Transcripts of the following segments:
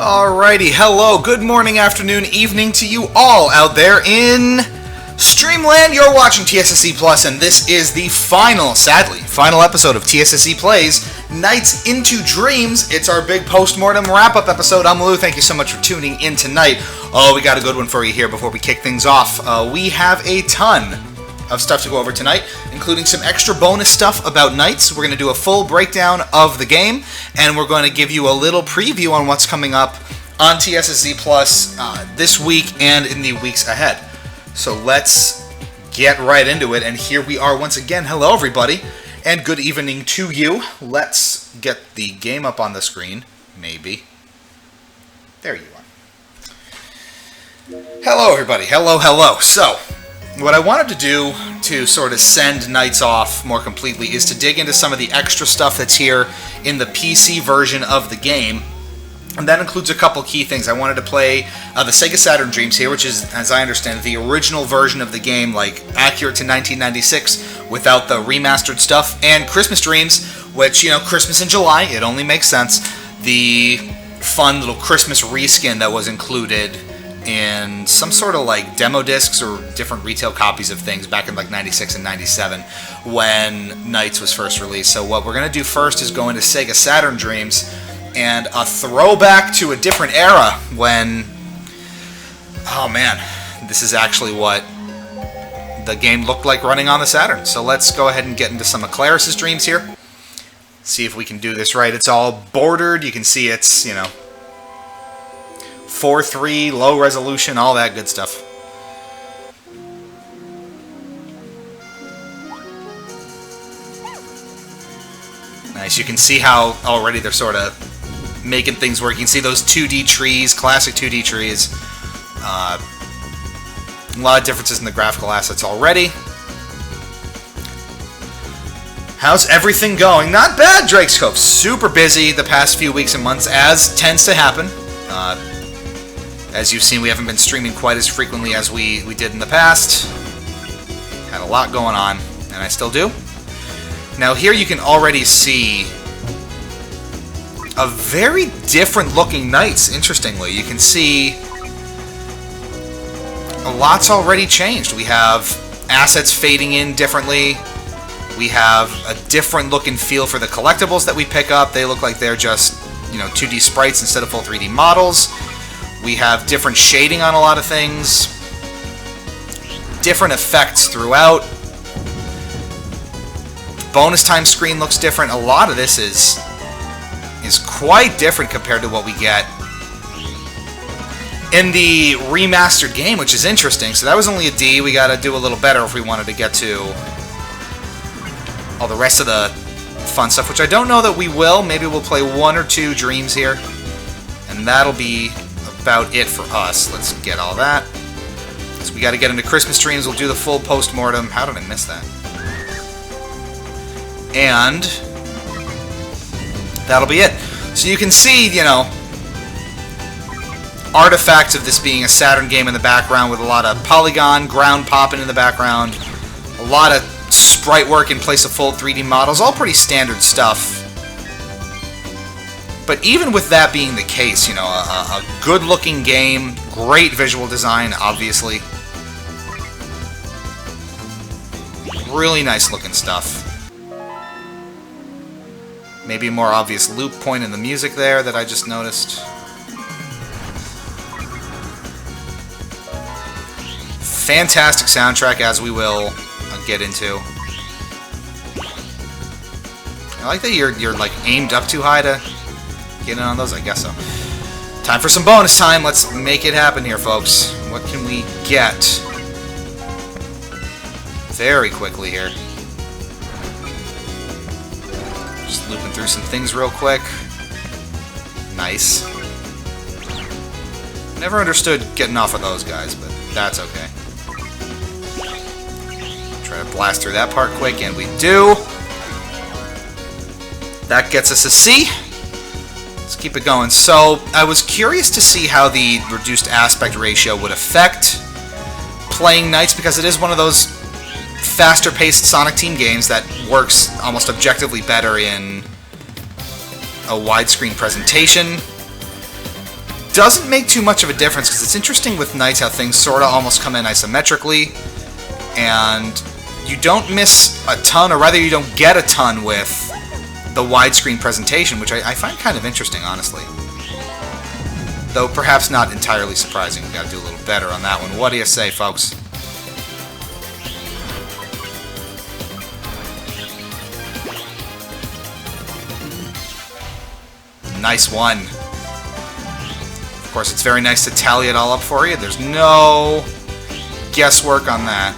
Alrighty, hello, good morning, afternoon, evening to you all out there in Streamland. You're watching TSSZ Plus, and this is the sadly, final episode of TSSZ Plays Nights into Dreams. It's our big post-mortem wrap-up episode. I'm Lou, thank you so much for tuning in tonight. Oh, we got a good one for you here before we kick things off. We have a ton of stuff to go over tonight, including some extra bonus stuff about Nights. We're going to do a full breakdown of the game, and we're going to give you a little preview on what's coming up on TSSZ Plus this week and in the weeks ahead. So let's get right into it, and here we are once again. Hello, everybody, and good evening to you. Let's get the game up on the screen, maybe. There you are. Hello, everybody. Hello. So, what I wanted to do to sort of send Nights off more completely is to dig into some of the extra stuff that's here in the PC version of the game. And that includes a couple key things. I wanted to play the SEGA Saturn Dreams here, which is, as I understand it, the original version of the game, like accurate to 1996 without the remastered stuff. And Christmas Dreams, which, you know, Christmas in July, it only makes sense. The fun little Christmas reskin that was included in some sort of like demo discs or different retail copies of things back in like 96 and 97 when Nights was first released. So what we're going to do first is go into SEGA Saturn Dreams and a throwback to a different era when, oh man, this is actually what the game looked like running on the Saturn. So let's go ahead and get into some of Claris's dreams here. See if we can do this right. It's all bordered. You can see it's, you know, 4:3, low resolution, all that good stuff. Nice. You can see how already they're sort of making things work. You can see those 2D trees, classic 2D trees. A lot of differences in the graphical assets already. How's everything going? Not bad, Drake's Cove. Super busy the past few weeks and months, as tends to happen. As you've seen, we haven't been streaming quite as frequently as we did in the past. Had a lot going on, and I still do. Now here you can already see a very different looking Nights, interestingly. You can see a lot's already changed. We have assets fading in differently. We have a different look and feel for the collectibles that we pick up. They look like they're just, you know, 2D sprites instead of full 3D models. We have different shading on a lot of things, different effects throughout. Bonus time screen looks different. A lot of this is quite different compared to what we get in the remastered game, which is interesting. So that was only a D. We got to do a little better if we wanted to get to all the rest of the fun stuff, which I don't know that we will. Maybe we'll play one or two dreams here, and that'll be about it for us. Let's get all that. So we got to get into Christmas Dreams. We'll do the full post-mortem. How did I miss that? And that'll be it. So you can see, you know, artifacts of this being a Saturn game in the background with a lot of polygon, ground popping in the background, a lot of sprite work in place of full 3D models, all pretty standard stuff. But even with that being the case, you know, a good-looking game, great visual design, obviously. Really nice-looking stuff. Maybe a more obvious loop point in the music there that I just noticed. Fantastic soundtrack, as we will get into. I like that you're like aimed up too high to get in on those, I guess so. Time for some bonus time. Let's make it happen here, folks. What can we get? Very quickly here. Just looping through some things real quick. Nice. Never understood getting off of those guys, but that's okay. Try to blast through that part quick, and we do. That gets us a C. Let's keep it going. So, I was curious to see how the reduced aspect ratio would affect playing Nights, because it is one of those faster-paced Sonic Team games that works almost objectively better in a widescreen presentation. doesn't make too much of a difference, because it's interesting with Knights how things sort of almost come in isometrically, and you don't miss a ton, or rather you don't get a ton with the widescreen presentation, which I find kind of interesting, honestly. Though perhaps not entirely surprising. We've got to do a little better on that one. What do you say, folks? Nice one. Of course, it's very nice to tally it all up for you. There's no guesswork on that.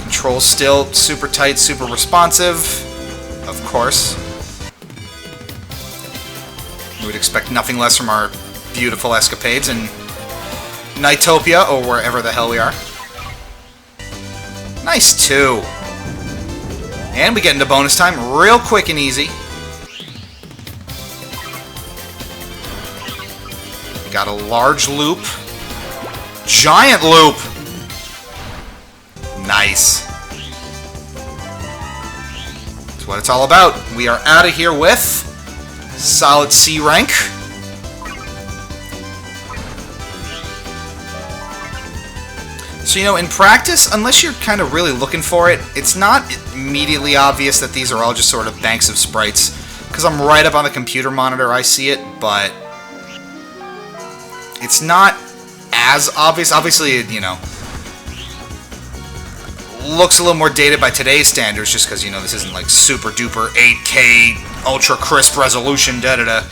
Controls still super tight, super responsive, of course. We would expect nothing less from our beautiful escapades in Nightopia, or wherever the hell we are. Nice, too. And we get into bonus time real quick and easy. Got a large loop. Giant loop! Nice. That's what it's all about. We are out of here with solid C rank. So, you know, in practice, unless you're kind of really looking for it, it's not immediately obvious that these are all just sort of banks of sprites. Because I'm right up on the computer monitor, I see it, but it's not as obvious. Obviously, you know, looks a little more dated by today's standards, just because, you know, this isn't like super duper 8K ultra crisp resolution, da-da-da.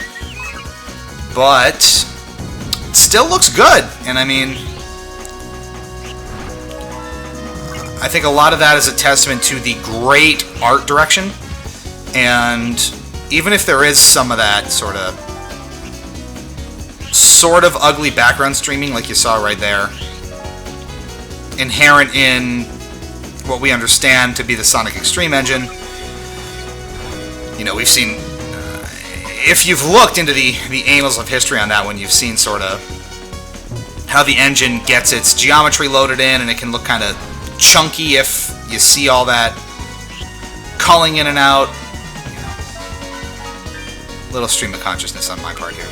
But it still looks good, and I mean, I think a lot of that is a testament to the great art direction, and even if there is some of that sort of ugly background streaming like you saw right there, inherent in what we understand to be the Sonic Extreme engine, you know, we've seen, if you've looked into the annals of history on that one, you've seen sort of how the engine gets its geometry loaded in, and it can look kind of chunky if you see all that culling in and out. Little stream of consciousness on my part here.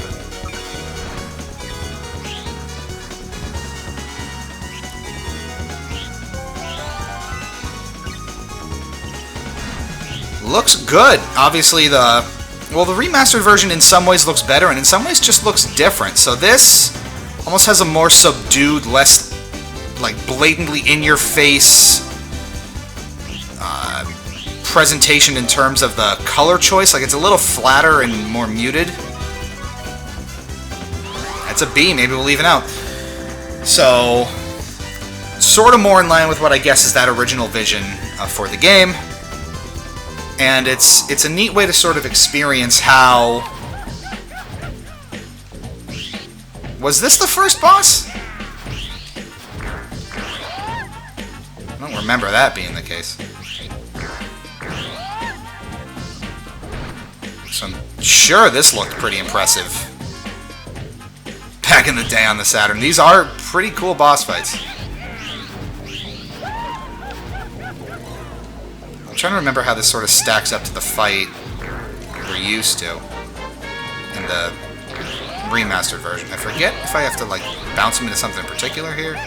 Looks good. Obviously, the remastered version in some ways looks better, and in some ways just looks different. So this almost has a more subdued, less like blatantly in-your-face presentation in terms of the color choice. Like, it's a little flatter and more muted. That's a B. Maybe we'll even out. So, sort of more in line with what I guess is that original vision for the game. And it's a neat way to sort of experience how... Was this the first boss? I don't remember that being the case. So I'm sure this looked pretty impressive back in the day on the Saturn. These are pretty cool boss fights. I'm trying to remember how this sort of stacks up to the fight we're used to in the remastered version. I forget if I have to, like, bounce him into something in particular here.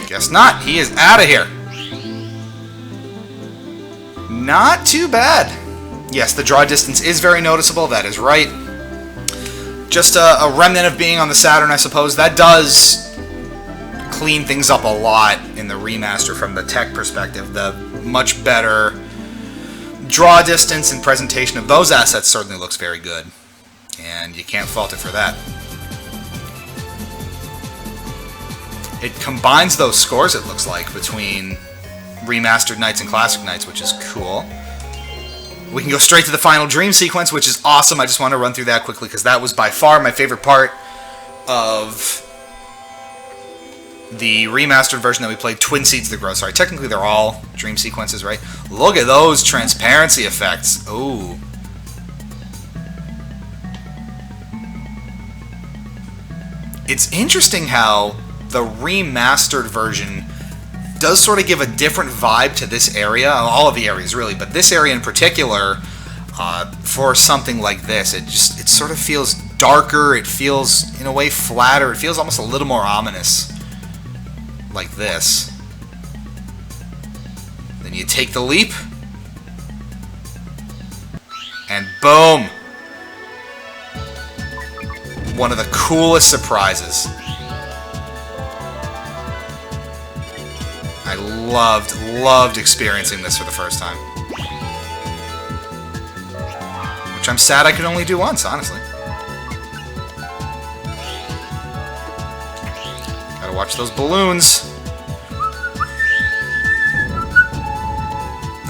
Guess not. He is out of here. Not too bad. Yes, the draw distance is very noticeable. That is right. Just a remnant of being on the Saturn, I suppose. That does clean things up a lot in the remaster from the tech perspective. The much better draw distance and presentation of those assets certainly looks very good. And you can't fault it for that. It combines those scores, it looks like, between remastered Knights and classic Knights, which is cool. We can go straight to the final dream sequence, which is awesome. I just want to run through that quickly because that was by far my favorite part of the remastered version that we played, Twin Seeds the Grow. Sorry, technically they're all dream sequences, right? Look at those transparency effects. Ooh. it's interesting how the remastered version does sort of give a different vibe to this area. All of the areas, really, but this area in particular, for something like this, it sort of feels darker. It feels, in a way, flatter. It feels almost a little more ominous, like this. Then you take the leap, and boom! One of the coolest surprises. I loved experiencing this for the first time. Which I'm sad I could only do once, honestly. Gotta watch those balloons.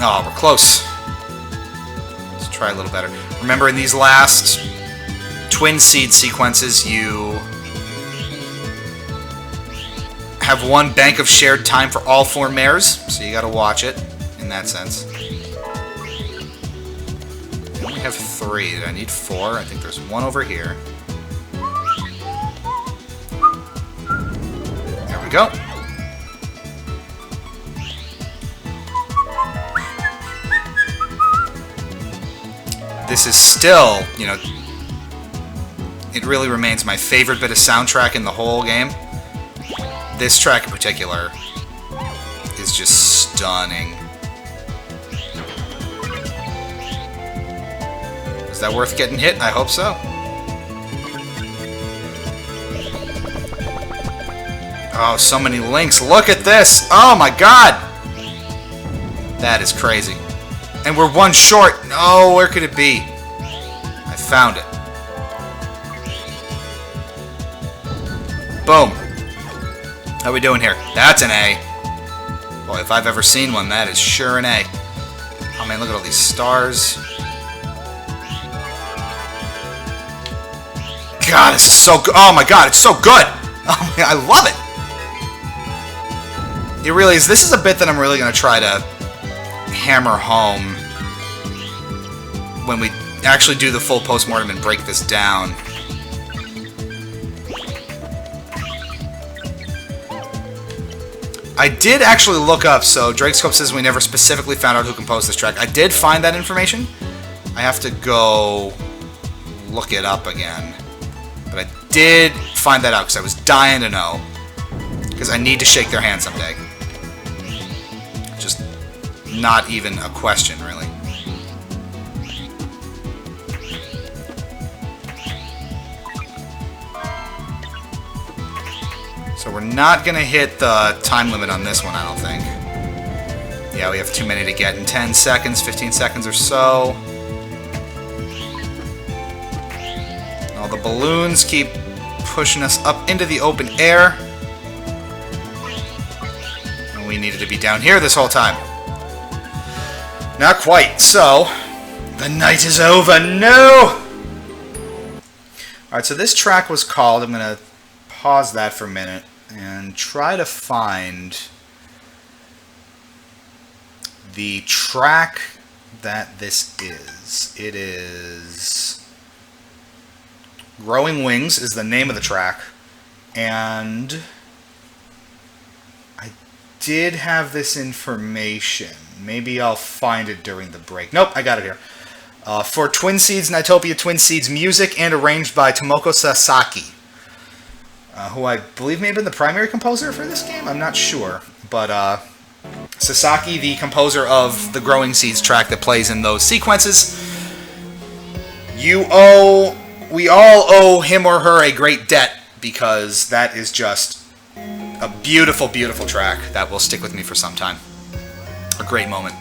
Oh, we're close. Let's try a little better. Remember, in these last twin seed sequences, you have one bank of shared time for all 4 mares, so you gotta watch it in that sense. I only have 3. Did I need 4? I think there's 1 over here. There we go. This is still, you know, it really remains my favorite bit of soundtrack in the whole game. This track in particular is just stunning. Is that worth getting hit? I hope so. Oh, so many links. Look at this. Oh my god. That is crazy. And we're 1 short. Oh, where could it be? I found it. Boom. How are we doing here? That's an A. Boy, if I've ever seen one, that is sure an A. Oh man, look at all these stars. God, this is so good. Oh my god, it's so good. Oh man, I love it. It really is. This is a bit that I'm really going to try to hammer home when we actually do the full postmortem and break this down. I did actually look up, so Drakescope says we never specifically found out who composed this track. I did find that information. I have to go look it up again. But I did find that out because I was dying to know. Because I need to shake their hand someday. Just not even a question, really. So we're not going to hit the time limit on this one, I don't think. Yeah, we have too many to get in 10 seconds, 15 seconds or so. All the balloons keep pushing us up into the open air. And we needed to be down here this whole time. Not quite. So, the night is over. No! Alright, so this track was called, I'm going to pause that for a minute and try to find the track that this is. It is Growing Wings is the name of the track, and I did have this information. Maybe I'll find it during the break. Nope, I got it here. For Twin Seeds, Nightopia Twin Seeds music and arranged by Tomoko Sasaki. Who I believe may have been the primary composer for this game. I'm not sure. But Sasaki, the composer of the Growing Seeds track that plays in those sequences, we all owe him or her a great debt, because that is just a beautiful, beautiful track that will stick with me for some time. A great moment.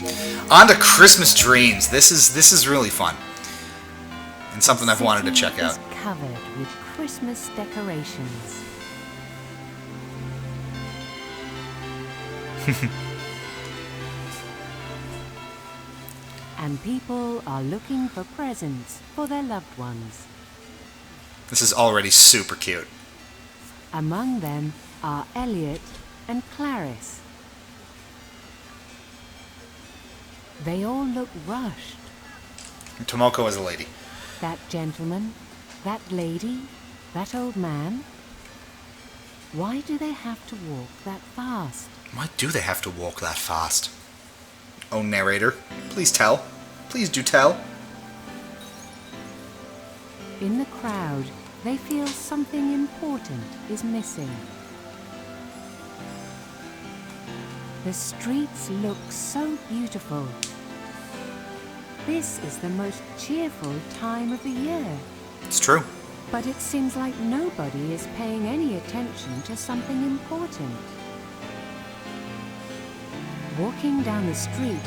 On to Christmas Dreams. This is really fun. And something I've wanted to check out. Covered with Christmas decorations. And people are looking for presents for their loved ones. This is already super cute. Among them are Elliot and Clarice. They all look rushed. Tomoko is a lady. That gentleman, that lady, that old man. Why do they have to walk that fast? Why do they have to walk that fast? Oh, narrator, please tell. Please do tell. In the crowd, they feel something important is missing. The streets look so beautiful. This is the most cheerful time of the year. It's true. But it seems like nobody is paying any attention to something important. Walking down the street,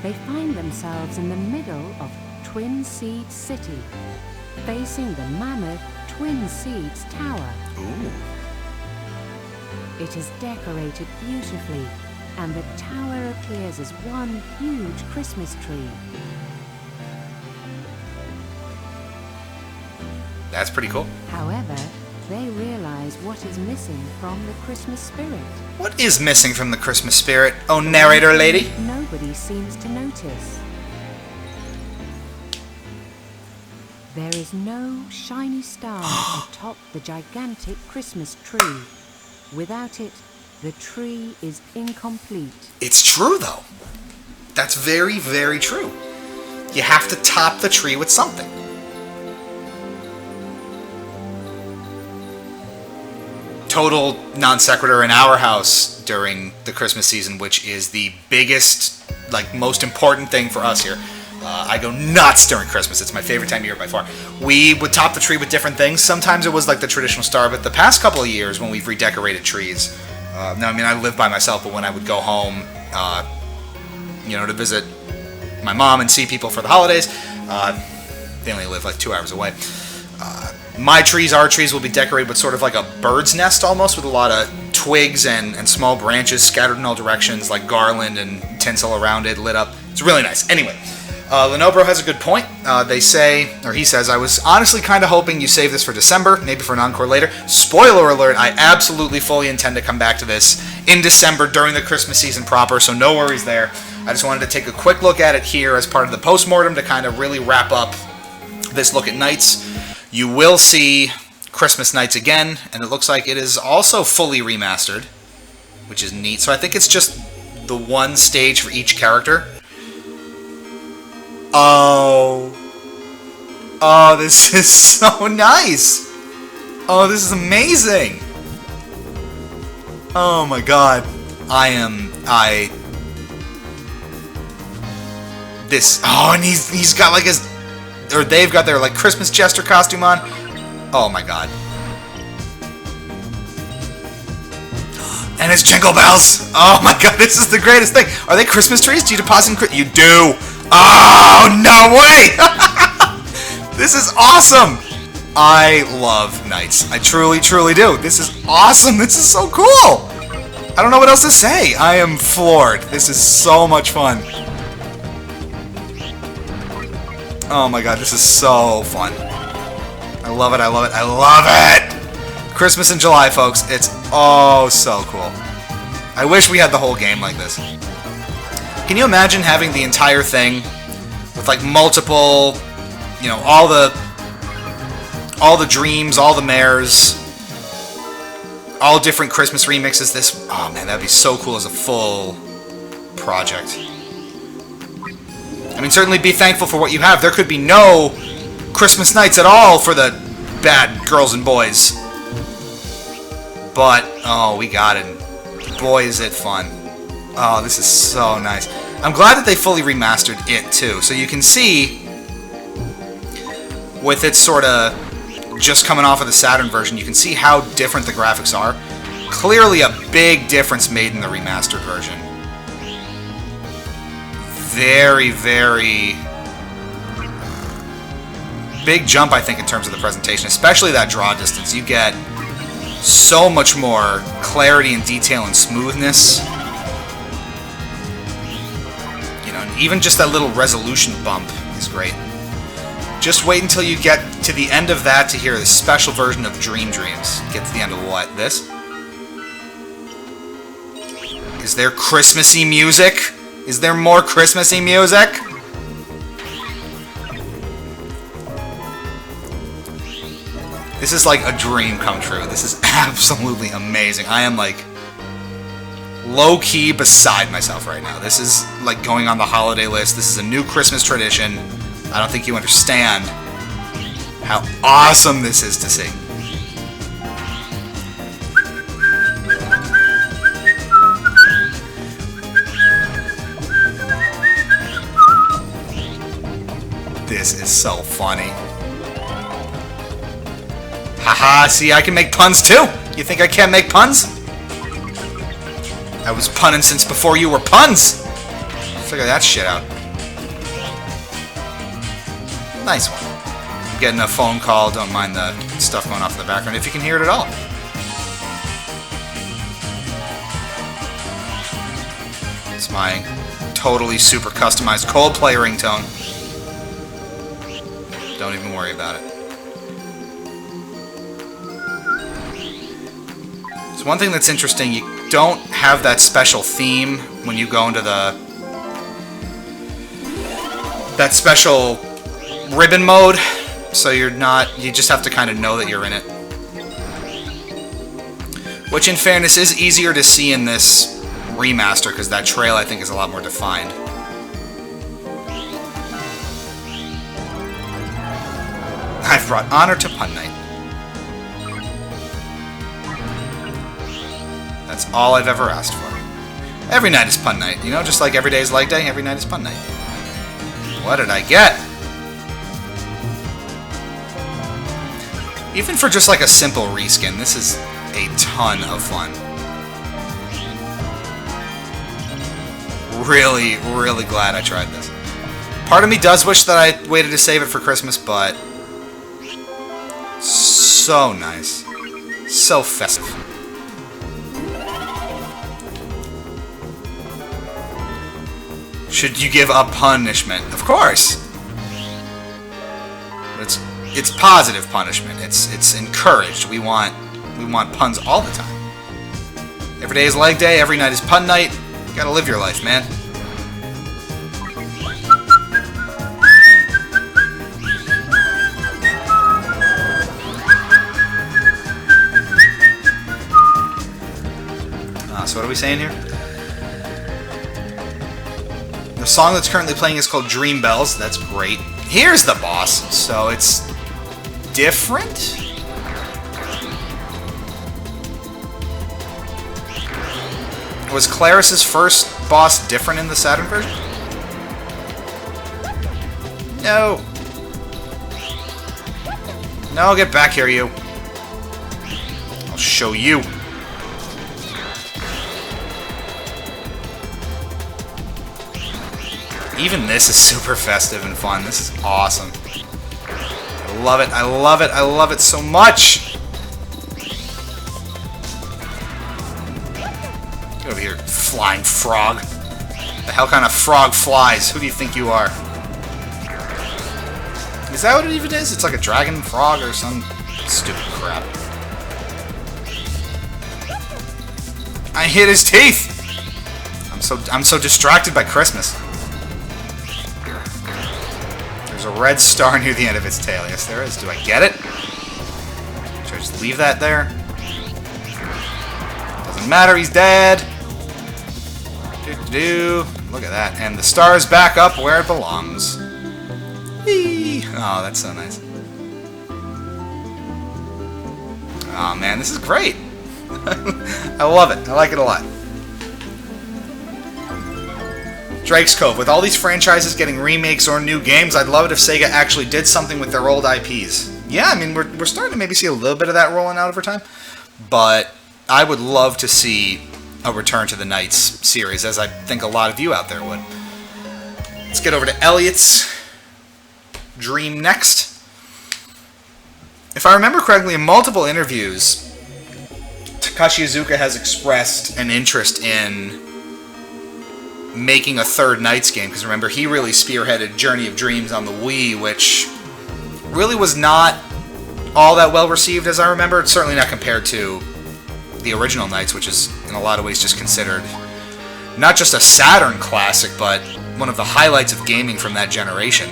they find themselves in the middle of Twin Seeds City, facing the mammoth Twin Seeds Tower. Ooh. It is decorated beautifully, and the tower appears as one huge Christmas tree. That's pretty cool. However, they realize what is missing from the Christmas spirit. What is missing from the Christmas spirit? Oh, narrator lady. Nobody seems to notice. There is no shiny star atop the gigantic Christmas tree. Without it, the tree is incomplete. It's true, though. That's very, very true. You have to top the tree with something. Total non sequitur in our house during the Christmas season, which is the biggest, like, most important thing for us here. I go nuts during Christmas. It's my favorite time of year by far. We would top the tree with different things. Sometimes it was like the traditional star, but the past couple of years when we've redecorated trees, now, I mean, I live by myself, but when I would go home, to visit my mom and see people for the holidays, they only live like 2 hours away. Our trees will be decorated with sort of like a bird's nest almost, with a lot of twigs and small branches scattered in all directions, like garland and tinsel around it, lit up. It's really nice. Anyway, Lenobro has a good point. He says, I was honestly kind of hoping you save this for December, maybe for an encore later. Spoiler alert, I absolutely fully intend to come back to this in December during the Christmas season proper, so no worries there. I just wanted to take a quick look at it here as part of the postmortem to kind of really wrap up this look at Nights. You will see Christmas Nights again, and it looks like it is also fully remastered, which is neat. So I think it's just the one stage for each character. Oh, this is so nice. Oh, this is amazing. Oh my god. And he's got like they've got their like Christmas jester costume on. Oh my god. And it's jingle bells. Oh my god, this is the greatest thing. Are they Christmas trees? Do you deposit in you do? Oh, no way! This is awesome! I love Nights. I truly, truly do. This is awesome. This is so cool. I don't know what else to say. I am floored. This is so much fun. Oh my god, this is so fun. I love it, I love it, I love it! Christmas in July, folks. It's oh so cool. I wish we had the whole game like this. Can you imagine having the entire thing with like multiple, all the dreams, all the mares, all different Christmas remixes? Oh man, that'd be so cool as a full project. I mean, certainly be thankful for what you have. There could be no Christmas Nights at all for the bad girls and boys. But, oh, we got it. Boy, is it fun. Oh, this is so nice. I'm glad that they fully remastered it, too. So you can see, with it sort of just coming off of the Saturn version, you can see how different the graphics are. Clearly a big difference made in the remastered version. Very, very big jump, I think, in terms of the presentation, especially that draw distance. You get so much more clarity and detail and smoothness. And even just that little resolution bump is great. Just wait until you get to the end of that to hear the special version of Dream Dreams. Get to the end of what? This? Is there Christmassy music? Is there more Christmassy music? This is like a dream come true. This is absolutely amazing. I am like low-key beside myself right now. This is like going on the holiday list. This is a new Christmas tradition. I don't think you understand how awesome this is to see. This is so funny. Haha, see, I can make puns too! You think I can't make puns? I was punning since before you were puns! Figure that shit out. Nice one. I'm getting a phone call, don't mind the stuff going off in the background, if you can hear it at all. It's my totally super customized Coldplay ringtone. Don't even worry about it. So one thing that's interesting, you don't have that special theme when you go into that special ribbon mode, so you just have to kind of know that you're in it. Which in fairness is easier to see in this remaster, because that trail I think is a lot more defined. I've brought honor to Pun Night. That's all I've ever asked for. Every night is Pun Night, you know, just like every day is Leg Day, every night is Pun Night. What did I get? Even for just like a simple reskin, this is a ton of fun. Really, really glad I tried this. Part of me does wish that I waited to save it for Christmas, but so nice. So festive. Should you give a punishment? Of course! But it's positive punishment. It's encouraged. We want puns all the time. Every day is Leg Day, every night is Pun Night. You gotta live your life, man. So what are we saying here? The song that's currently playing is called Dream Bells. That's great. Here's the boss. So it's different? Was Claris's first boss different in the Saturn version? No. No, get back here, you. I'll show you. Even this is super festive and fun. This is awesome. I love it. I love it. I love it so much. Get over here, flying frog. The hell kind of frog flies? Who do you think you are? Is that what it even is? It's like a dragon frog or some stupid crap. I hit his teeth. I'm so distracted by Christmas. There's a red star near the end of its tail. Yes, there is. Do I get it? Should I just leave that there? Doesn't matter. He's dead. Look at that. And the star is back up where it belongs. Whee! Oh, that's so nice. Oh, man, this is great. I love it. I like it a lot. Drake's Cove. With all these franchises getting remakes or new games, I'd love it if Sega actually did something with their old IPs. Yeah, I mean, we're starting to maybe see a little bit of that rolling out over time. But I would love to see a return to the NiGHTS series, as I think a lot of you out there would. Let's get over to Elliot's dream next. If I remember correctly, in multiple interviews, Takashi Iizuka has expressed an interest in making a third NiGHTS game, because remember, he really spearheaded Journey of Dreams on the Wii, which really was not all that well received, as I remember. It's certainly not compared to the original NiGHTS, which is in a lot of ways just considered not just a Saturn classic, but one of the highlights of gaming from that generation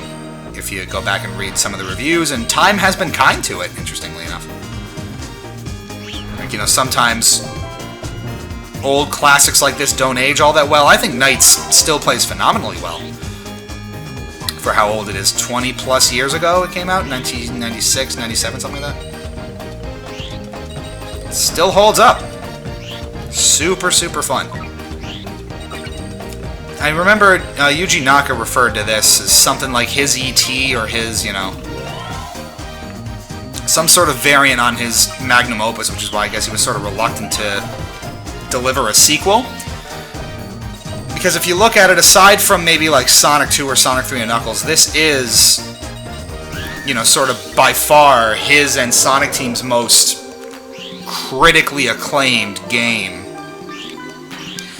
if you go back and read some of the reviews, and time has been kind to it, interestingly enough. Like, you know, sometimes old classics like this don't age all that well. I think NiGHTS still plays phenomenally well. For how old it is, 20 plus years ago it came out, 1996, 97, something like that. It still holds up. Super, super fun. I remember Yuji Naka referred to this as something like his ET or his, you know, some sort of variant on his magnum opus, which is why I guess he was sort of reluctant to deliver a sequel. Because if you look at it, aside from maybe like Sonic 2 or Sonic 3 and Knuckles, this is, you know, sort of by far his and Sonic Team's most critically acclaimed game.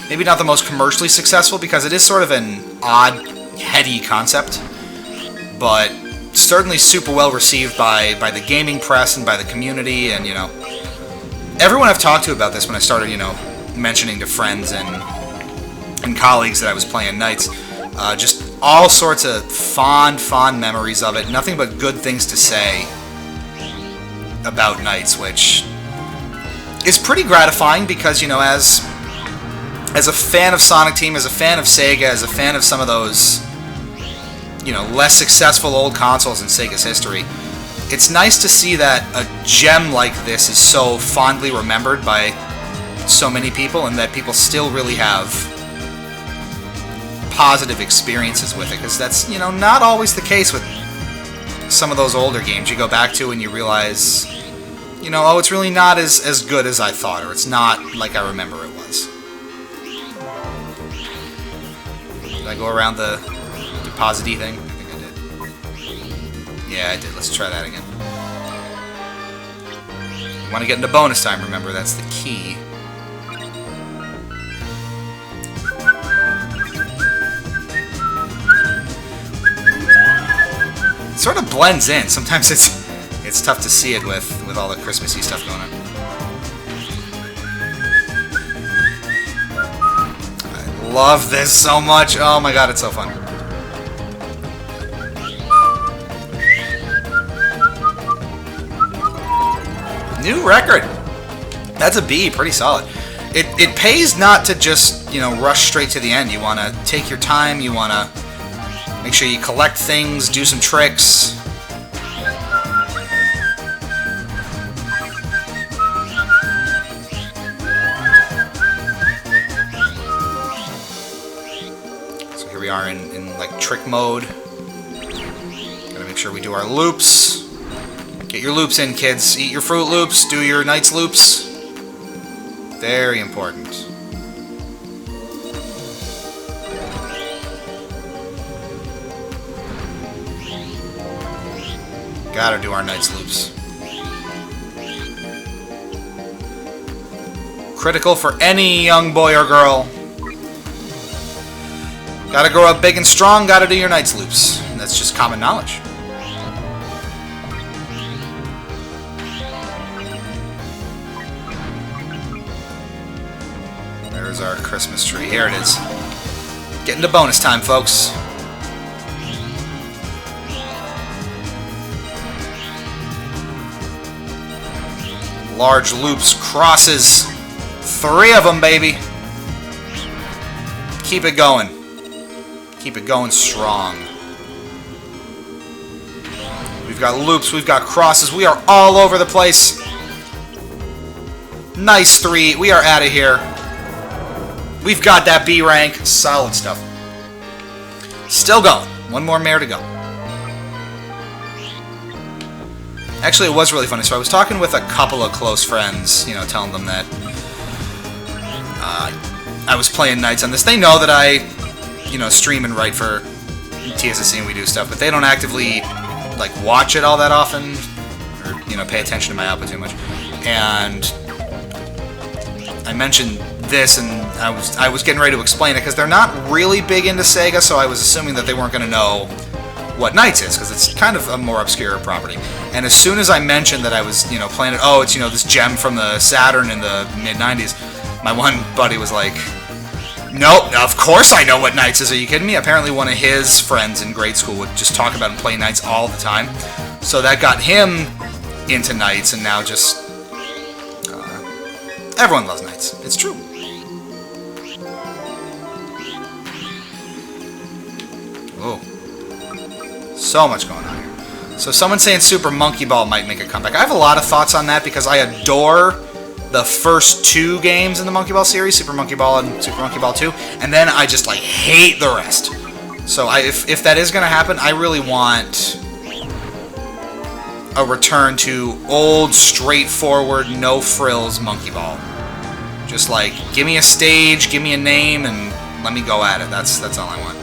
Maybe not the most commercially successful, because it is sort of an odd, heady concept, but certainly super well received by the gaming press and by the community, and, you know, everyone I've talked to about this when I started, you know, mentioning to friends and colleagues that I was playing NiGHTS, just all sorts of fond memories of it. Nothing but good things to say about NiGHTS, which is pretty gratifying because, you know, as a fan of Sonic Team, as a fan of Sega, as a fan of some of those, you know, less successful old consoles in Sega's history, it's nice to see that a gem like this is so fondly remembered by so many people, and that people still really have positive experiences with it, because that's, you know, not always the case with some of those older games you go back to and you realize, you know, oh, it's really not as good as I thought, or it's not like I remember it was. Did I go around the deposit-y thing? I think I did. Yeah, I did. Let's try that again. You want to get into bonus time, remember, that's the key. It sort of blends in. Sometimes it's tough to see it with all the Christmassy stuff going on. I love this so much. Oh my god, it's so fun. New record. That's a B, pretty solid. It pays not to just, you know, rush straight to the end. You want to take your time. You want to make sure you collect things, do some tricks. So here we are in like trick mode. Gotta make sure we do our loops. Get your loops in, kids. Eat your Fruit Loops. Do your NiGHTS loops. Very important. Gotta do our NiGHTS loops. Critical for any young boy or girl. Gotta grow up big and strong, gotta do your NiGHTS loops. That's just common knowledge. There's our Christmas tree. Here it is. Getting to bonus time, folks. Large loops, crosses. 3 of them, baby. Keep it going. Keep it going strong. We've got loops, we've got crosses. We are all over the place. Nice 3. We are out of here. We've got that B rank. Solid stuff. Still going. One more mare to go. Actually, it was really funny. So I was talking with a couple of close friends, you know, telling them that I was playing NiGHTS on this. They know that I, you know, stream and write for TSSZ and we do stuff, but they don't actively, like, watch it all that often or, you know, pay attention to my output too much. And I mentioned this, and I was getting ready to explain it because they're not really big into Sega, so I was assuming that they weren't going to know what NiGHTS is, because it's kind of a more obscure property. And as soon as I mentioned that I was, you know, playing it, oh, it's, you know, this gem from the Saturn in the mid-90s, my one buddy was like, Nope, of course I know what NiGHTS is. Are you kidding me? Apparently one of his friends in grade school would just talk about and play NiGHTS all the time. So that got him into NiGHTS, and now just... everyone loves NiGHTS. It's true. Oh. So much going on here. So someone's saying Super Monkey Ball might make a comeback. I have a lot of thoughts on that because I adore the first two games in the Monkey Ball series, Super Monkey Ball and Super Monkey Ball 2, and then I just, like, hate the rest. So if that is going to happen, I really want a return to old, straightforward, no-frills Monkey Ball. Just, like, give me a stage, give me a name, and let me go at it. That's all I want.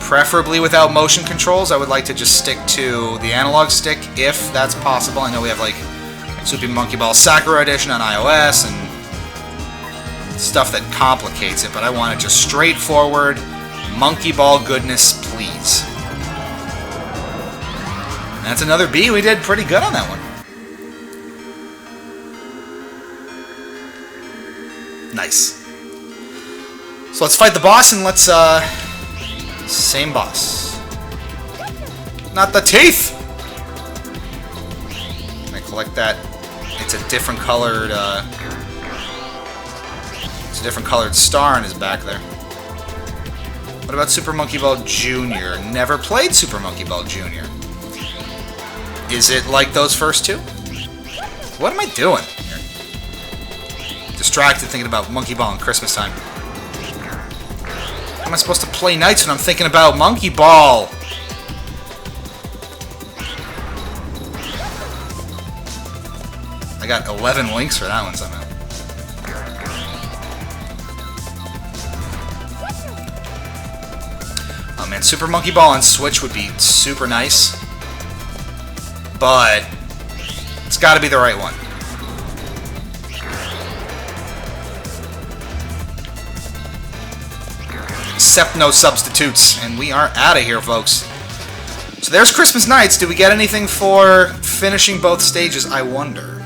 Preferably without motion controls. I would like to just stick to the analog stick, if that's possible. I know we have, like, Super Monkey Ball Sakura Edition on iOS and stuff that complicates it, but I want it just straightforward Monkey Ball goodness, please. And that's another B. We did pretty good on that one. Nice. So let's fight the boss, and let's, same boss. Not the teeth! I collect that. It's a different colored, it's a different colored star on his back there. What about Super Monkey Ball Jr.? Never played Super Monkey Ball Jr. Is it like those first two? What am I doing here? Distracted thinking about Monkey Ball and Christmas time. How am I supposed to play NiGHTS when I'm thinking about Monkey Ball? I got 11 links for that one somehow. Oh man, Super Monkey Ball on Switch would be super nice. But it's gotta be the right one. Except no substitutes. And we are out of here, folks. So there's Christmas NiGHTS. Did we get anything for finishing both stages, I wonder?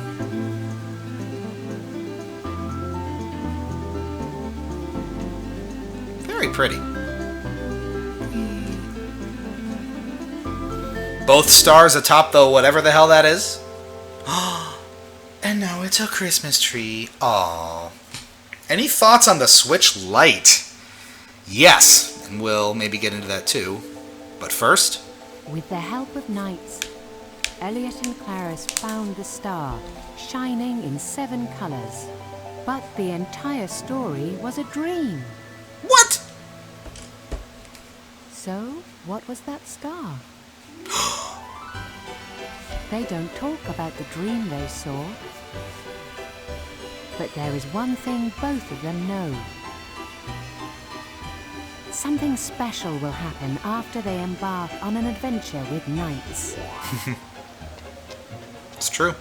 Very pretty. Both stars atop the whatever the hell that is. And now it's a Christmas tree. Aww. Any thoughts on the Switch Lite? Yes, and we'll maybe get into that too. But first... With the help of NiGHTS, Elliot and Clarice found the star, shining in 7 colors. But the entire story was a dream. What? So, what was that star? They don't talk about the dream they saw. But there is one thing both of them know. Something special will happen after they embark on an adventure with NiGHTS. It's true.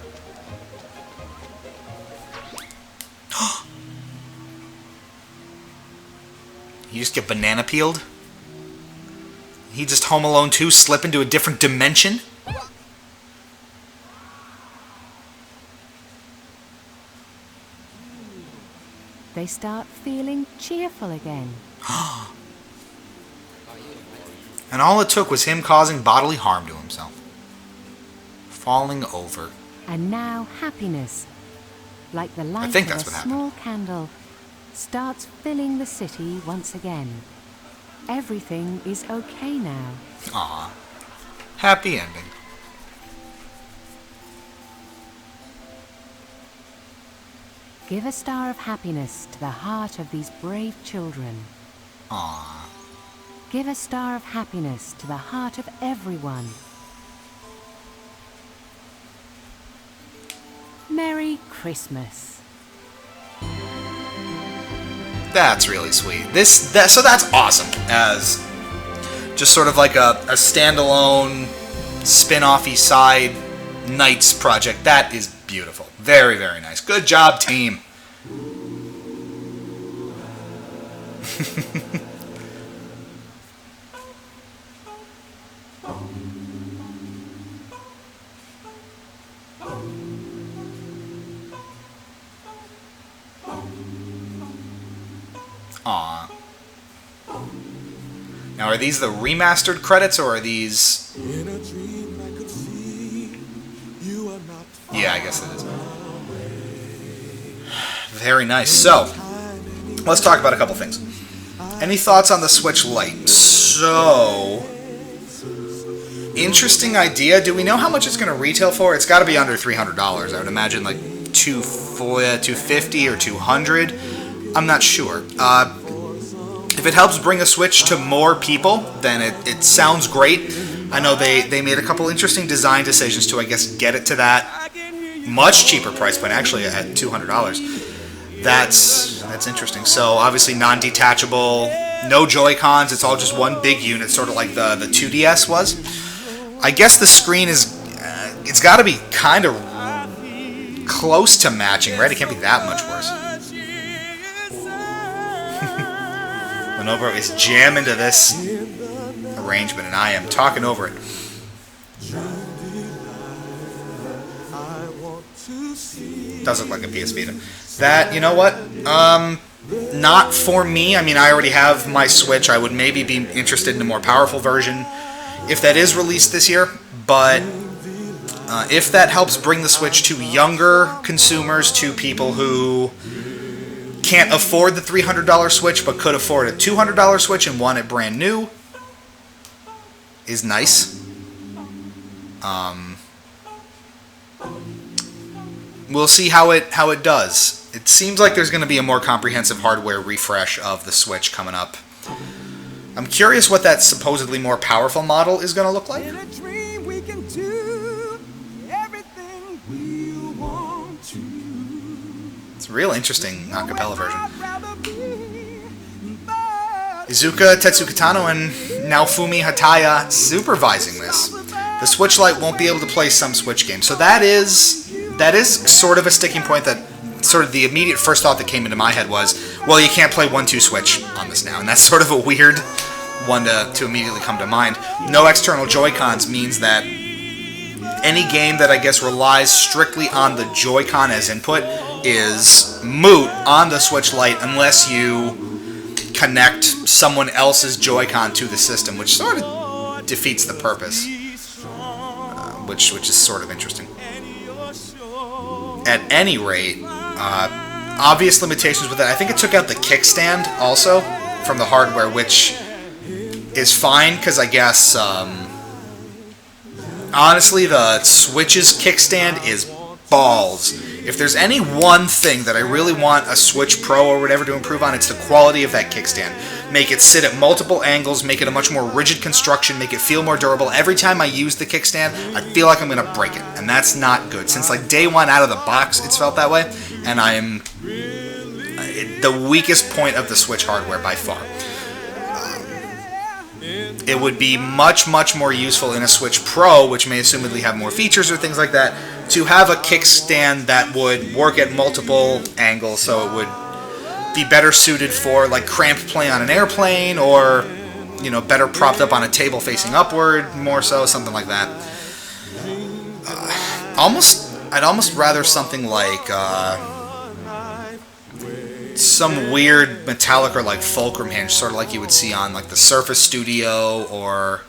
You just get banana peeled? He just Home Alone 2 slip into a different dimension? They start feeling cheerful again. And all it took was him causing bodily harm to himself. Falling over. And now happiness, like the light think of that's a what happened. small candle, starts filling the city once again. Everything is okay now. Aw. Happy ending. Give a star of happiness to the heart of these brave children. Aw. Give a star of happiness to the heart of everyone. Merry Christmas. That's really sweet. So that's awesome. As just sort of like a standalone, spin-off-y side NiGHTS project. That is beautiful. Very, very nice. Good job, team. Aw. Now, are these the remastered credits, or are these... Yeah, I guess it is. Very nice. So, let's talk about a couple things. Any thoughts on the Switch Lite? So, interesting idea. Do we know how much it's going to retail for? It's got to be under $300. I would imagine like $250 or $200. I'm not sure. If it helps bring a Switch to more people, then it sounds great. I know they made a couple interesting design decisions to, I guess, get it to that much cheaper price point, actually at $200. That's interesting. So obviously non-detachable, no Joy-Cons. It's all just one big unit, sort of like the 2DS was. I guess the screen is, it's got to be kind of close to matching, right? It can't be that much worse. Lenovo is jamming to this arrangement, and I am talking over it. Does look like a PS Vita. That, you know what? Not for me. I mean, I already have my Switch. I would maybe be interested in a more powerful version if that is released this year. But if that helps bring the Switch to younger consumers, to people who can't afford the $300 Switch but could afford a $200 Switch and want it brand new, is nice. We'll see how it does. It seems like there's going to be a more comprehensive hardware refresh of the Switch coming up. I'm curious what that supposedly more powerful model is going to look like. It's a real interesting acapella version. Izuka Tetsukatano and Naofumi Hataya supervising this. The Switch Lite won't be able to play some Switch games. So that is sort of a sticking point. That sort of the immediate first thought that came into my head was, well, you can't play 1-2 Switch on this now. And that's sort of a weird one to immediately come to mind. No external Joy-Cons means that any game that I guess relies strictly on the Joy-Con as input is moot on the Switch Lite unless you connect someone else's Joy-Con to the system, which sort of defeats the purpose, which is sort of interesting. At any rate, obvious limitations with it. I think it took out the kickstand also from the hardware, which is fine because I guess honestly the Switch's kickstand is balls. If there's any one thing that I really want a Switch Pro or whatever to improve on, it's the quality of that kickstand. Make it sit at multiple angles, make it a much more rigid construction, make it feel more durable. Every time I use the kickstand, I feel like I'm going to break it, and that's not good. Since like day one out of the box, it's felt that way, and I am the weakest point of the Switch hardware by far. It would be much, much more useful in a Switch Pro, which may assumedly have more features or things like that, to have a kickstand that would work at multiple angles, so it would be better suited for like cramped play on an airplane, or better propped up on a table facing upward, more so, something like that. I'd almost rather something like some weird metallic or like fulcrum hinge, sort of like you would see on like the Surface Studio, or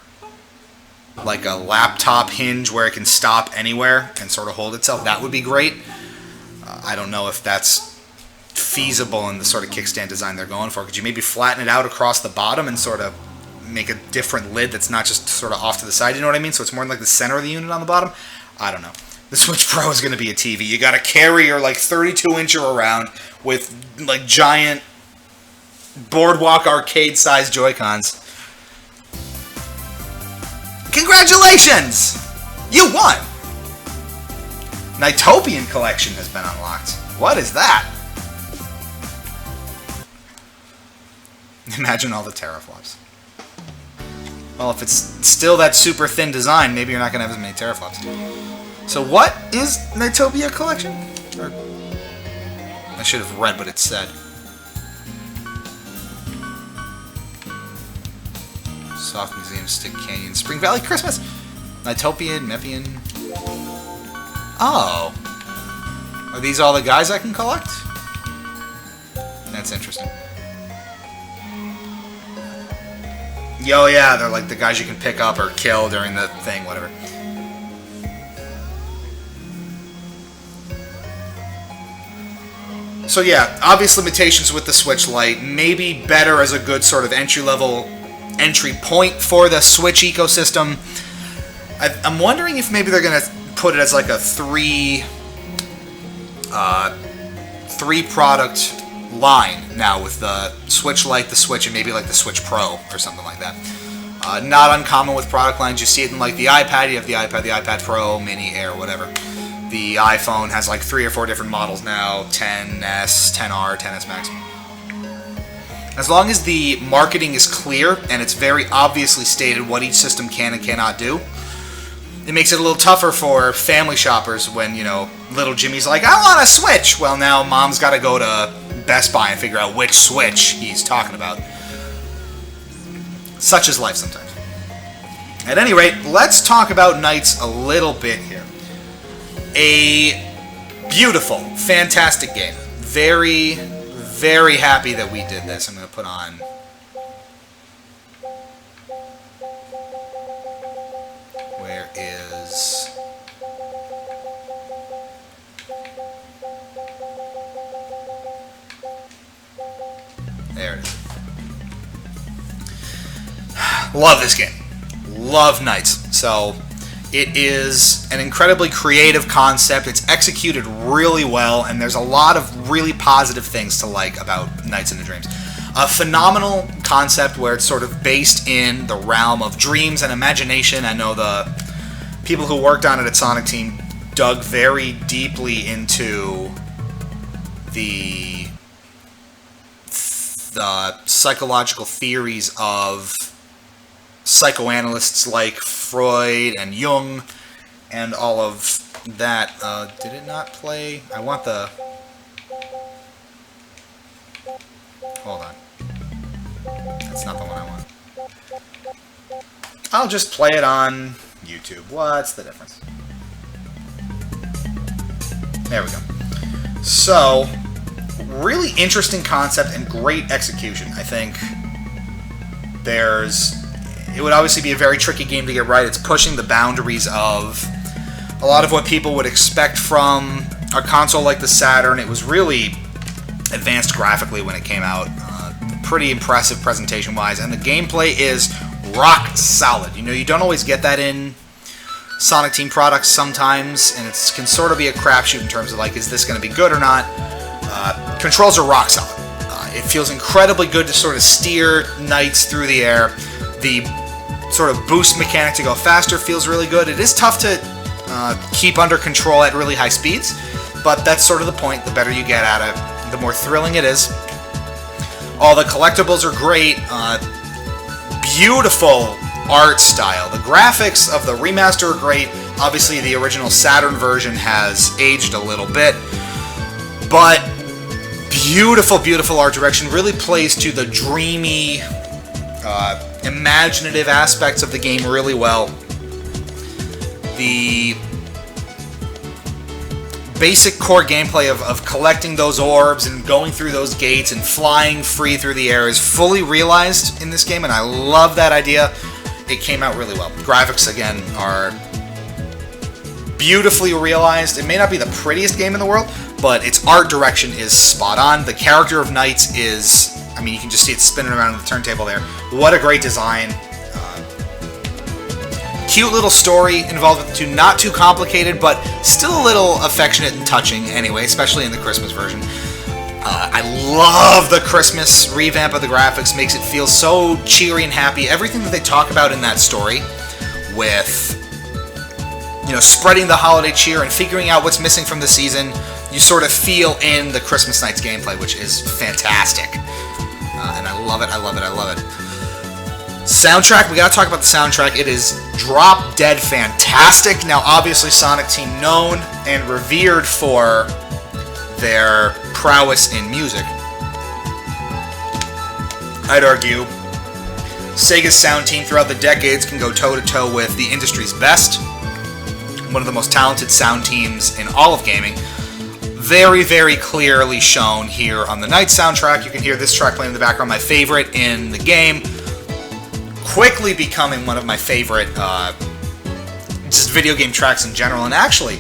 like a laptop hinge where it can stop anywhere and sort of hold itself. That would be great. I don't know if that's feasible in the sort of kickstand design they're going for. Could you maybe flatten it out across the bottom and sort of make a different lid that's not just sort of off to the side, you know what I mean? So it's more like the center of the unit on the bottom? I don't know. The Switch Pro is going to be a TV. You got to carry your like 32-incher around with like giant Boardwalk arcade-sized Joy-Cons. Congratulations! You won! NiGHTS collection has been unlocked. What is that? Imagine all the teraflops. Well, if it's still that super thin design, maybe you're not going to have as many teraflops. So what is NiGHTS collection? Or, I should have read what it said. Soft Museum, Stick Canyon, Spring Valley Christmas, NiGHTS, Mepian. Oh. Are these all the guys I can collect? That's interesting. Yo, yeah, they're like the guys you can pick up or kill during the thing, whatever. So yeah, obvious limitations with the Switch Lite. Maybe better as a good sort of entry point for the Switch ecosystem. I'm wondering if maybe they're going to put it as like a three product line now with the Switch Lite, the Switch, and maybe like the Switch Pro or something like that. Not uncommon with product lines. You see it in like the iPad. You have the iPad, the iPad Pro, Mini, Air, whatever. The iPhone has like 3 or 4 different models now. 10S, 10R, 10S Max. As long as the marketing is clear and it's very obviously stated what each system can and cannot do, it makes it a little tougher for family shoppers when, you know, little Jimmy's like, I want a Switch! Well, now mom's got to go to Best Buy and figure out which Switch he's talking about. Such is life sometimes. At any rate, let's talk about NiGHTS a little bit here. A beautiful, fantastic game. Very, very happy that we did this. I'm going to put on... Where is... There it is. Love this game. Love NiGHTS. So, it is an incredibly creative concept. It's executed really well, and there's a lot of really positive things to like about NiGHTS into Dreams. A phenomenal concept where it's sort of based in the realm of dreams and imagination. I know the people who worked on it at Sonic Team dug very deeply into the psychological theories of psychoanalysts like Freud and Jung and all of that. Did it not play? I want the... Hold on. That's not the one I want. I'll just play it on YouTube. What's the difference? There we go. So, really interesting concept and great execution. I think it would obviously be a very tricky game to get right. It's pushing the boundaries of a lot of what people would expect from a console like the Saturn. It was really advanced graphically when it came out. Pretty impressive presentation-wise, and the gameplay is rock solid. You know, you don't always get that in Sonic Team products sometimes, and it can sort of be a crapshoot in terms of, like, is this going to be good or not? Controls are rock solid. It feels incredibly good to sort of steer NiGHTS through the air. The sort of boost mechanic to go faster feels really good. It is tough to keep under control at really high speeds, but that's sort of the point. The better you get at it, the more thrilling it is. All the collectibles are great. Beautiful art style. The graphics of the remaster are great. Obviously, the original Saturn version has aged a little bit, but beautiful, beautiful art direction. Really plays to the dreamy, imaginative aspects of the game really well. The basic core gameplay of collecting those orbs and going through those gates and flying free through the air is fully realized in this game, and I love that idea. It came out really well. Graphics, again, are beautifully realized. It may not be the prettiest game in the world, but its art direction is spot on. The character of NiGHTS is, I mean, you can just see it spinning around on the turntable there. What a great design. Cute little story involved with the two. Not too complicated, but still a little affectionate and touching anyway, especially in the Christmas version. I love the Christmas revamp of the graphics. Makes it feel so cheery and happy. Everything that they talk about in that story with, you know, spreading the holiday cheer and figuring out what's missing from the season, you sort of feel in the Christmas NiGHTS gameplay, which is fantastic. And I love it, I love it, I love it. Soundtrack, we gotta talk about the soundtrack. It is drop dead fantastic. Now, obviously, Sonic Team known and revered for their prowess in music. I'd argue Sega's sound team throughout the decades can go toe-to-toe with the industry's best. One of the most talented sound teams in all of gaming. Very, very clearly shown here on the NiGHTS soundtrack. You can hear this track playing in the background, my favorite in the game. quickly becoming one of my favorite just video game tracks in general. And actually,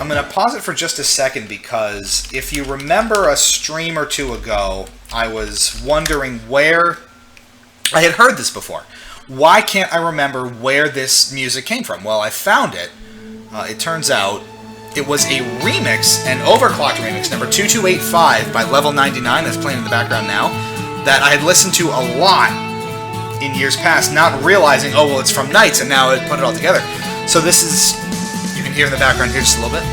I'm going to pause it for just a second because if you remember a stream or two ago, I was wondering where I had heard this before. Why can't I remember where this music came from? Well, I found it. It turns out it was a remix, an overclocked remix, number 2285 by Level 99, that's playing in the background now, that I had listened to a lot in years past, not realizing, oh, well, it's from NiGHTS, and now I put it all together. So this is, you can hear in the background here just a little bit.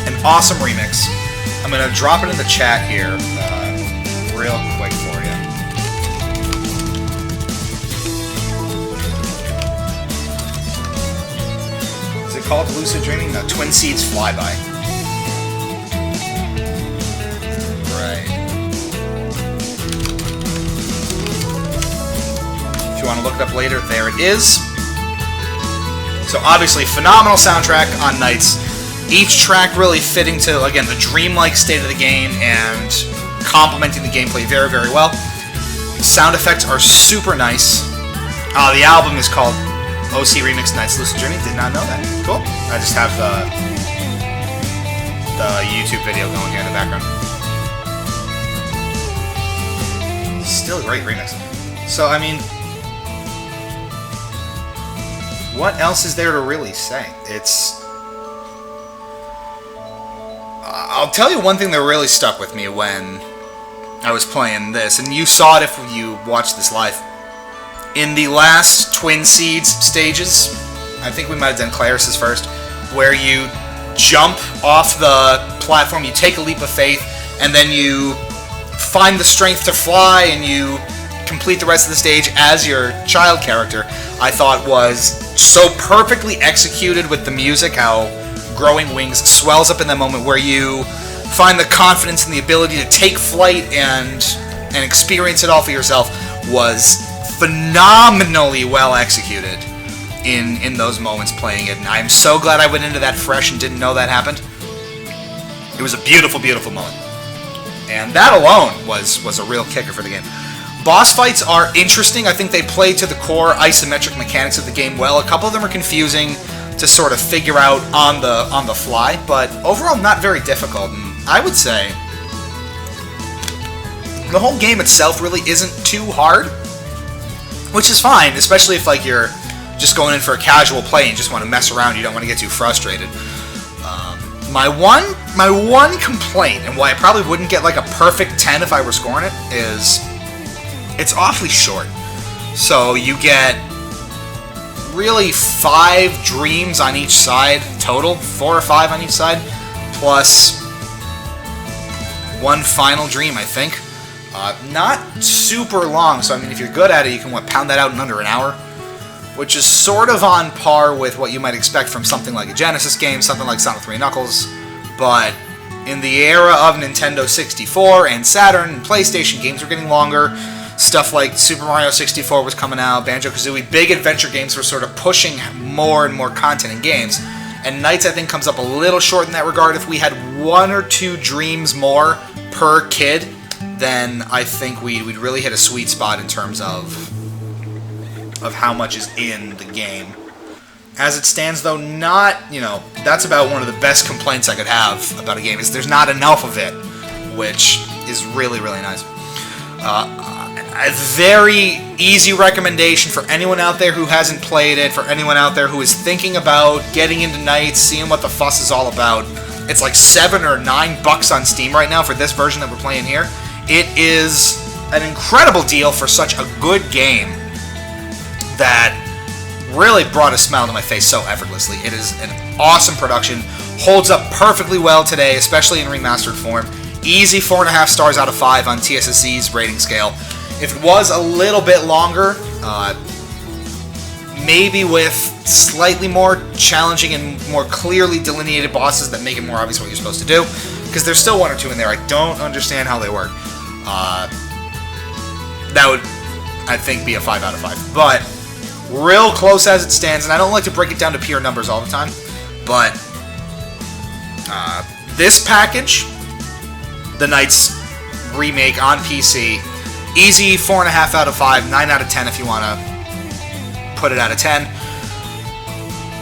An awesome remix. I'm going to drop it in the chat here real quick for you. Is it called Lucid Dreaming? No, Twin Seeds Flyby. Right. If you want to look it up later, there it is. So obviously, phenomenal soundtrack on NiGHTS. Each track really fitting to, again, the dreamlike state of the game and complementing the gameplay very, very well. Sound effects are super nice. The album is called OC Remix NiGHTS Lucid Dreaming. Did not know that. Cool. I just have the YouTube video going here in the background. Still a great remix. So, I mean, what else is there to really say? I'll tell you one thing that really stuck with me when I was playing this, and you saw it if you watched this live. In the last Twin Seeds stages, I think we might have done Claris's first, where you jump off the platform, you take a leap of faith, and then you find the strength to fly, and you complete the rest of the stage as your child character, I thought was so perfectly executed with the music, how Growing Wings swells up in that moment where you find the confidence and the ability to take flight and experience it all for yourself was phenomenally well executed in those moments playing it. And I'm so glad I went into that fresh and didn't know that happened. It was a beautiful, beautiful moment. And that alone was a real kicker for the game. Boss fights are interesting. I think they play to the core isometric mechanics of the game well. A couple of them are confusing to sort of figure out on the fly, but overall not very difficult. And I would say the whole game itself really isn't too hard, which is fine, especially if like you're just going in for a casual play and just want to mess around. You don't want to get too frustrated. My one complaint, and why I probably wouldn't get like a perfect 10 if I were scoring it, is it's awfully short. So you get really 5 dreams on each side total, 4 or 5 on each side, plus 1 final dream, I think. Not super long, so I mean, if you're good at it, you can pound that out in under an hour, which is sort of on par with what you might expect from something like a Genesis game, something like Sonic 3 Knuckles, but in the era of Nintendo 64 and Saturn and PlayStation, games were getting longer. Stuff like Super Mario 64 was coming out, Banjo-Kazooie, big adventure games were sort of pushing more and more content in games. And NiGHTS, I think, comes up a little short in that regard. If we had 1 or 2 dreams more per kid, then I think we'd really hit a sweet spot in terms of how much is in the game. As it stands, though, not, that's about one of the best complaints I could have about a game, is there's not enough of it, which is really, really nice. A very easy recommendation for anyone out there who hasn't played it, for anyone out there who is thinking about getting into NiGHTS, seeing what the fuss is all about. It's like $7 or $9 on Steam right now for this version that we're playing here. It is an incredible deal for such a good game that really brought a smile to my face so effortlessly. It is an awesome production, holds up perfectly well today, especially in remastered form. Easy 4.5 stars out of 5 on TSSZ's rating scale. If it was a little bit longer, maybe with slightly more challenging and more clearly delineated bosses that make it more obvious what you're supposed to do, because there's still 1 or 2 in there. I don't understand how they work. That would, I think, be a 5 out of 5. But real close as it stands, and I don't like to break it down to pure numbers all the time, but this package, the NiGHTS remake on PC, easy 4.5 out of 5, 9 out of 10 if you want to put it out of 10.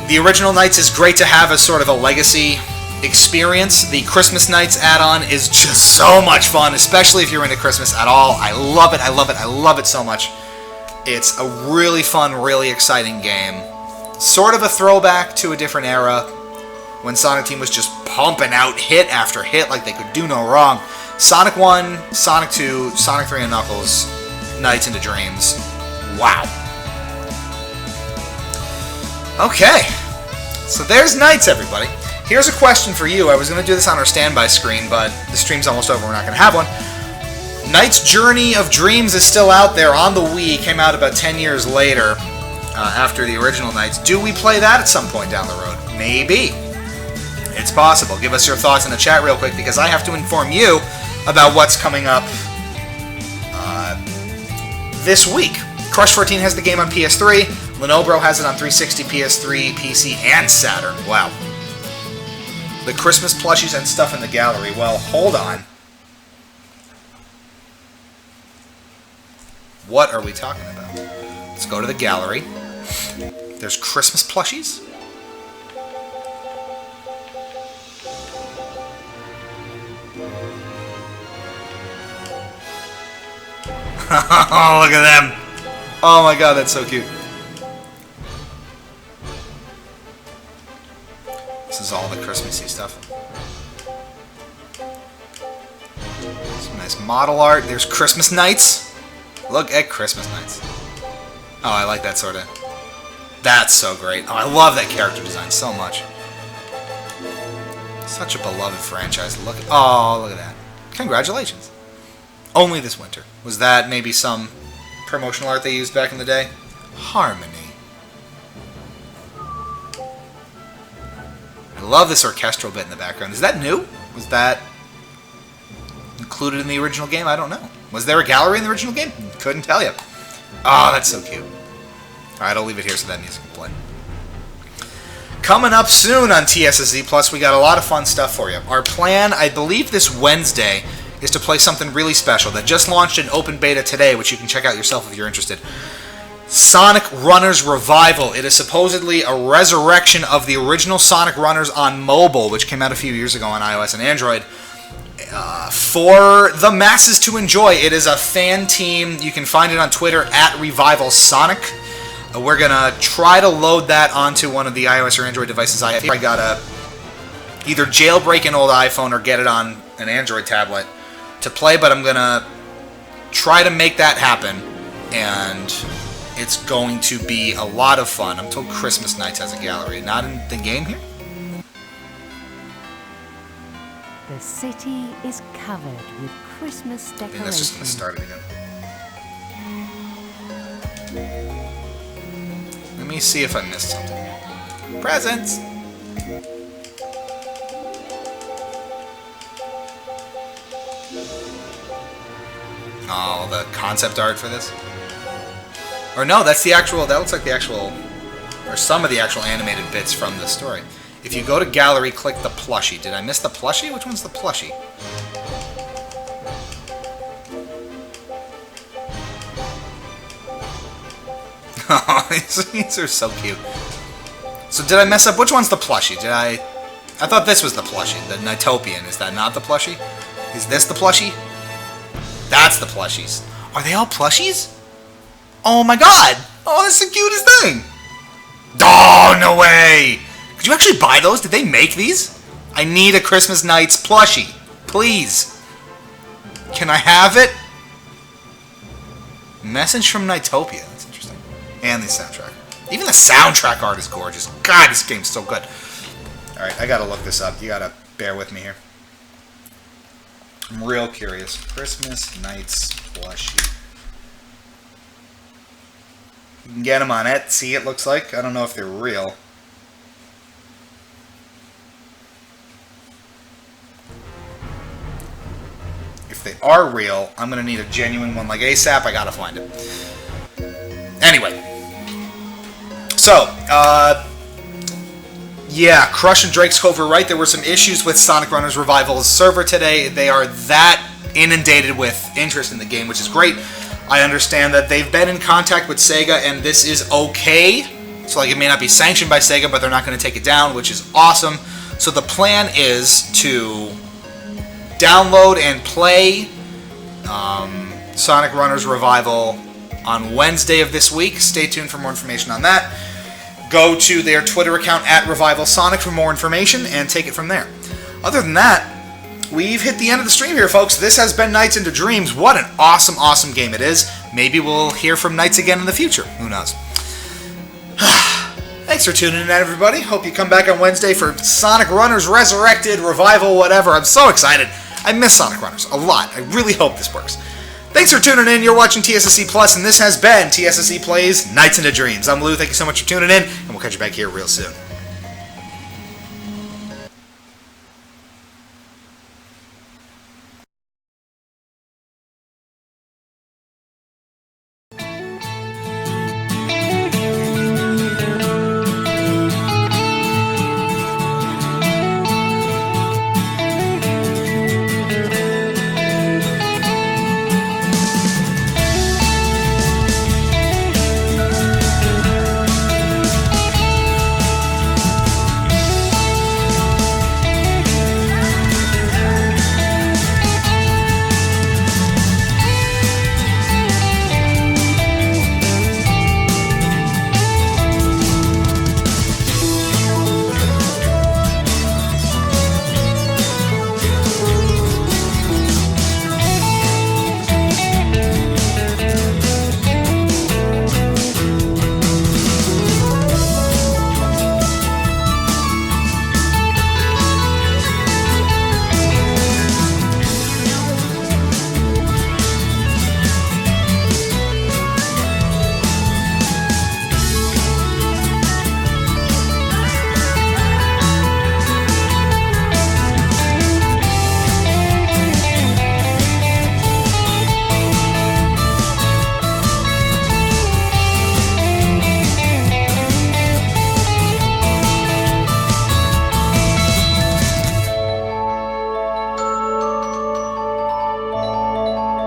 The original NiGHTS is great to have as sort of a legacy experience. The Christmas NiGHTS add-on is just so much fun, especially if you're into Christmas at all. I love it, I love it, I love it so much. It's a really fun, really exciting game. Sort of a throwback to a different era when Sonic Team was just pumping out hit after hit like they could do no wrong. Sonic 1, Sonic 2, Sonic 3 and Knuckles, NiGHTS into Dreams. Wow. Okay. So there's NiGHTS, everybody. Here's a question for you. I was going to do this on our standby screen, but the stream's almost over. We're not going to have one. NiGHTS Journey of Dreams is still out there on the Wii. Came out about 10 years later after the original NiGHTS. Do we play that at some point down the road? Maybe. It's possible. Give us your thoughts in the chat real quick, because I have to inform you about what's coming up this week. Crush 14 has the game on PS3. Lenovo has it on 360, PS3, PC, and Saturn. Wow. The Christmas plushies and stuff in the gallery. Well, hold on. What are we talking about? Let's go to the gallery. There's Christmas plushies. Oh, look at them. Oh my god, that's so cute. This is all the Christmassy stuff. Some nice model art. There's Christmas NiGHTS. Look at Christmas NiGHTS. Oh, I like that sort of... That's so great. Oh, I love that character design so much. Such a beloved franchise. Look at that. Congratulations. Only this winter. Was that maybe some promotional art they used back in the day? Harmony. I love this orchestral bit in the background. Is that new? Was that included in the original game? I don't know. Was there a gallery in the original game? Couldn't tell you. Oh, that's so cute. Alright, I'll leave it here so that music can play. Coming up soon on TSSZ Plus, we got a lot of fun stuff for you. Our plan, I believe this Wednesday, is to play something really special that just launched in open beta today, which you can check out yourself if you're interested. Sonic Runners Revival. It is supposedly a resurrection of the original Sonic Runners on mobile, which came out a few years ago on iOS and Android, for the masses to enjoy. It is a fan team. You can find it on Twitter at Revival Sonic. We're going to try to load that onto one of the iOS or Android devices I have here. I got to either jailbreak an old iPhone or get it on an Android tablet to play, but I'm going to try to make that happen, and it's going to be a lot of fun. I'm told Christmas NiGHTS has a gallery. Not in the game here? The city is covered with Christmas decorations. I think that's just going to start it again. Let me see if I missed something. Presents! Oh, the concept art for this? Or no, that's the actual, that looks like the actual, or some of the actual animated bits from the story. If you go to gallery, click the plushie. Did I miss the plushie? Which one's the plushie? Oh, these are so cute. So did I mess up? Which one's the plushie? I thought this was the plushie, the NiGHTopian. Is that not the plushie? Is this the plushie? That's the plushies. Are they all plushies? Oh my god! Oh, that's the cutest thing! Oh, no way! Could you actually buy those? Did they make these? I need a Christmas NiGHTS plushie. Please. Can I have it? Message from NiGHTopia. That's interesting. And the soundtrack. Even the soundtrack art is gorgeous. God, this game's so good. Alright, I gotta look this up. You gotta bear with me here. I'm real curious. Christmas NiGHTS plushie. You can get them on Etsy, it looks like. I don't know if they're real. If they are real, I'm going to need a genuine one like ASAP. I got to find it. Anyway, So, yeah, Crush and Drake's Cove were right. There were some issues with Sonic Runners Revival's server today. They are that inundated with interest in the game, which is great. I understand that they've been in contact with SEGA, and this is okay. So, like, it may not be sanctioned by SEGA, but they're not going to take it down, which is awesome. So the plan is to download and play Sonic Runners Revival on Wednesday of this week. Stay tuned for more information on that. Go to their Twitter account at Revival Sonic for more information and take it from there. Other than that, we've hit the end of the stream here, folks. This has been Nights into Dreams. What an awesome, awesome game it is. Maybe we'll hear from Nights again in the future. Who knows? Thanks for tuning in, everybody. Hope you come back on Wednesday for Sonic Runners Resurrected, Revival, whatever. I'm so excited. I miss Sonic Runners a lot. I really hope this works. Thanks for tuning in. You're watching TSSZ Plus, and this has been TSSZ Plays Nights into Dreams. I'm Lou. Thank you so much for tuning in, and we'll catch you back here real soon.